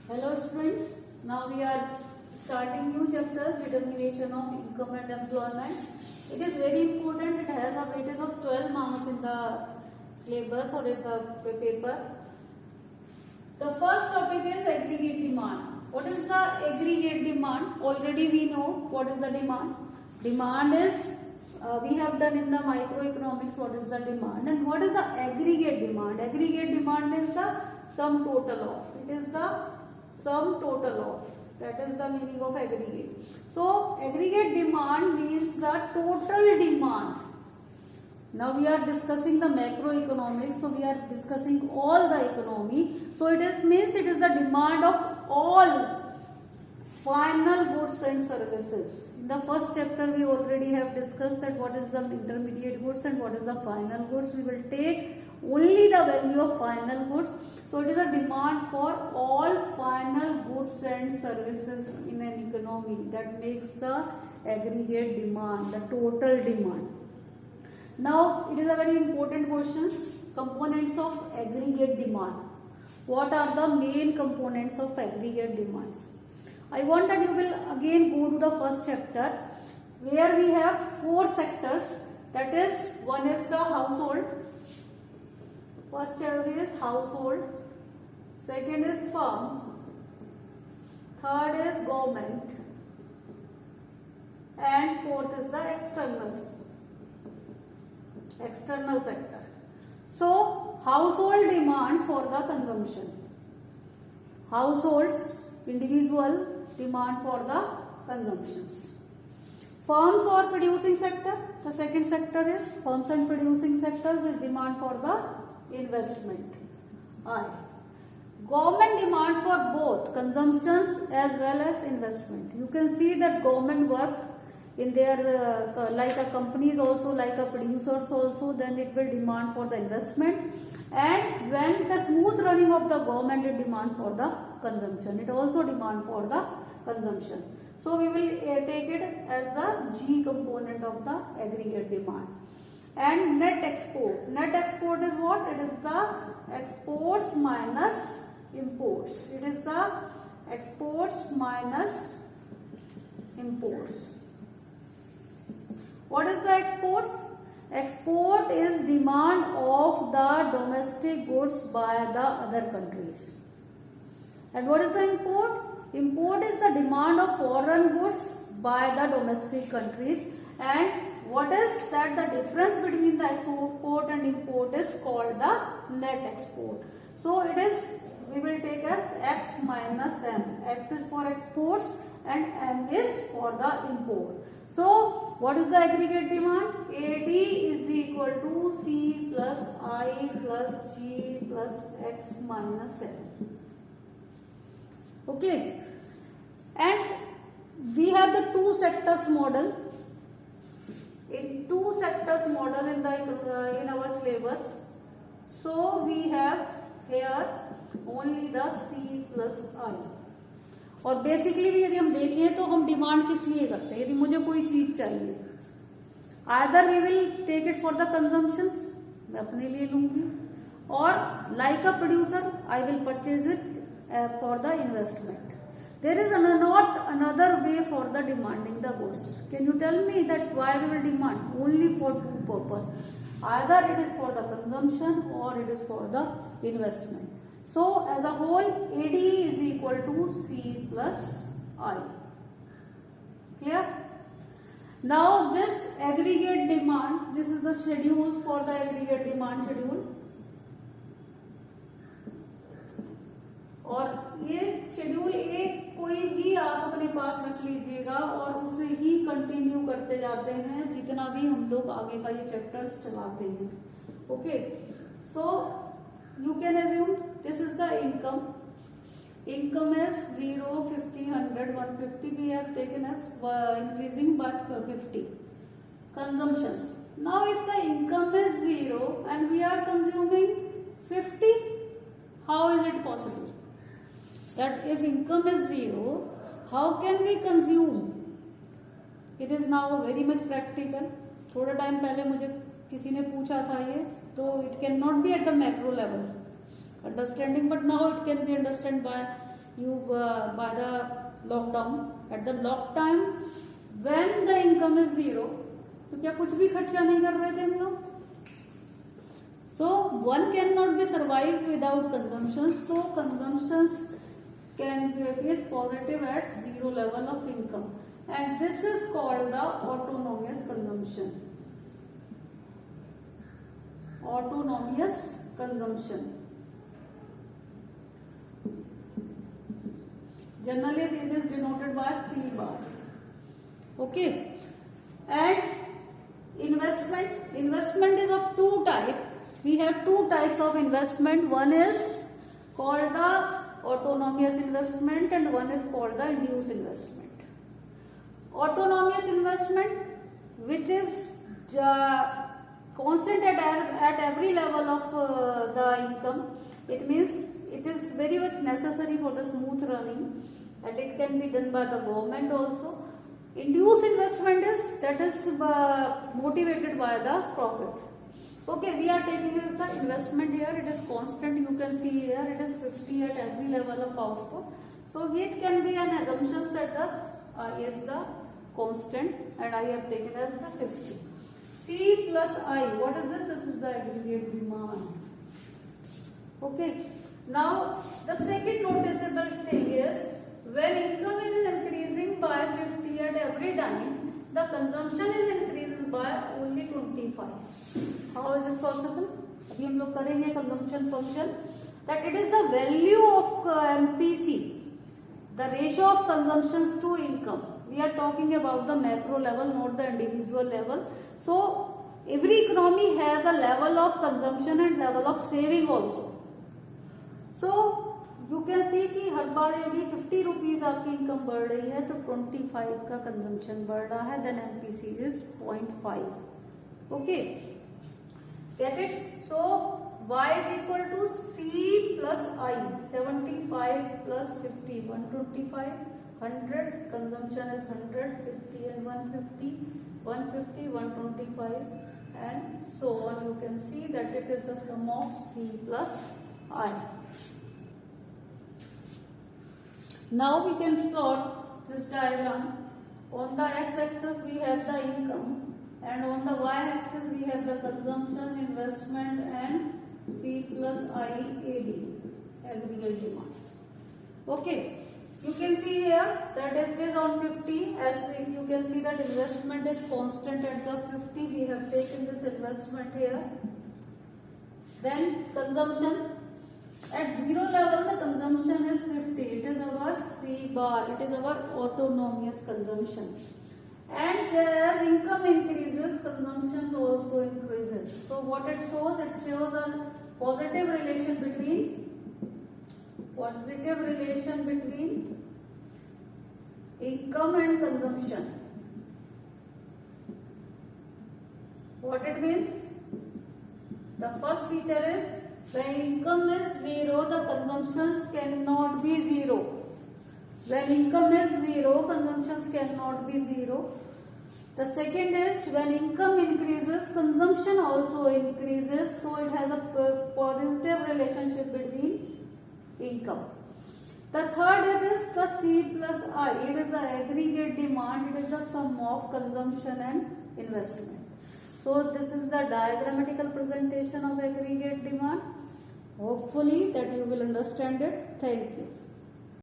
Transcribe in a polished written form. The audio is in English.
Hello students, now we are starting new chapter, determination of income and employment. It is very important, it has a weightage of 12 marks in the syllabus or in the paper. The first topic is aggregate demand. What is the aggregate demand? Already we know what is the demand. Demand is, we have done in the microeconomics what is the demand and what is the aggregate demand. Aggregate demand is the sum total of. It is the sum total of. That is the meaning of aggregate. So aggregate demand means the total demand. Now we are discussing the macroeconomics, so we are discussing all the economy. So it means it is the demand of all final goods and services. In the first chapter we already have discussed that what is the intermediate goods and what is the final goods. We will take only the value of final goods. So it is a demand for all final goods and services in an economy. That makes the aggregate demand, the total demand. Now it is a very important question. Components of aggregate demand. What are the main components of aggregate demands? I want that you will again go to the first chapter where we have 4 sectors. That is, one is the household. First is household. Second is firm. Third is government. And fourth is the external sector. So household demands for the consumption. Households, individual demand for the consumptions. Firms or producing sector. The second sector is firms and producing sector with demand for the investment. Government demand for both consumptions as well as investment. You can see that government work in their like a companies also, like a producers also, then it will demand for the investment. And when the smooth running of the government, it demand for the consumption. It also demand for the consumption. So we will take it as the G component of the aggregate demand. And net export. Net export is what? It is the exports minus imports. It is the exports minus imports. What is the exports? Export is demand of the domestic goods by the other countries. And what is the import? Import is the demand of foreign goods by the domestic countries. And what is that? The difference between the export and import is called the net export. So it is, we will take as X minus M. X is for exports and M is for the import. So what is the aggregate demand? AD is equal to C plus I plus G plus X minus M. Okay. And we have the 2 sectors model. In 2 sectors model in our syllabus. So we have here only the C plus I. और basically भी यदि हम देखें तो हम demand किस लिए करते हैं? यदि मुझे कोई चीज चाहिए, either we will take it for the consumptions, मैं अपने लिए लूंगी, और like a producer I will purchase it for the investment. There is not another way for the demanding the goods. Can you tell me that why we will demand? Only for 2 purposes. Either it is for the consumption or it is for the investment. So as a whole, AD is equal to C plus I. Clear? Now this aggregate demand, this is the schedules for the aggregate demand schedule. और ये schedule एक कोई भी आप अपने पास रख लीजिएगा और उसे ही कंटिन्यू करते जाते हैं जितना भी हम लोग आगे का ये चैप्टर्स चलाते हैं. Okay, so you can assume this is the income. Income is 0, 50, 100, 150. We have taken as increasing by 50. Consumptions. Now if the income is 0 and we are consuming 50, how is it possible? That if income is 0, how can we consume? It is now very much practical. थोड़ा time पहले मुझे किसी ने पूछा था ये, तो it cannot be at the macro level. understanding, but now it can be understood by you by the lockdown, at the lock time when the income is zero, तो क्या कुछ भी खर्चा नहीं कर रहे थे हम लोग? So one cannot be survived without consumption. So consumptions is positive at zero level of income, and this is called the autonomous consumption. Autonomous consumption. Generally it is denoted by C bar. Okay. And investment is of two types. We have two types of investment. One is called the autonomous investment and one is called the induced investment. Autonomous investment, which is constant at every level of the income. It means it is very much necessary for the smooth running, and it can be done by the government also. Induced investment is motivated by the profit. Okay, we are taking as the investment here. It is constant. You can see here it is 50 at every level of output. So it can be an assumption that thus I is the constant, and I have taken as the 50. C plus I. What is this? This is the aggregate demand. Okay. Now the second noticeable thing is when income is increasing by 50 at every time, the consumption is increasing by only 25. How is it possible? अभी हम लोग करेंगे consumption function, that it is the value of MPC, the ratio of consumptions to income. We are talking about the macro level, not the individual level. So every economy has a level of consumption and level of saving also. So you can see कि हर बार यदि 50 rupees आपकी income बढ़ रही है तो 25 का consumption बढ़ रहा है, then MPC is 0.5. Okay, get it? So y is equal to c plus I. 75 plus 50, 125, 100, consumption is 100, 50 and 150, 150, 125 and so on. You can see that it is the sum of c plus I. Now we can plot this diagram. On the x-axis we have the income, and on the y-axis we have the consumption, investment and C plus I AD, aggregate demand. Okay, you can see here that it is on 50. As you can see that investment is constant at the 50. We have taken this investment here. Then consumption. At zero level, the consumption is 50. It is our C bar. It is our autonomous consumption. And as income increases, consumption also increases. So what it shows? It shows a positive relation between income and consumption. What it means? The first feature is when income is zero, the consumptions cannot be zero. When income is zero, consumptions cannot be zero. The second is when income increases, consumption also increases. So it has a positive relationship between income. The third is the C plus I. It is the aggregate demand. It is the sum of consumption and investment. So this is the diagrammatical presentation of aggregate demand. Hopefully that you will understand it. Thank you.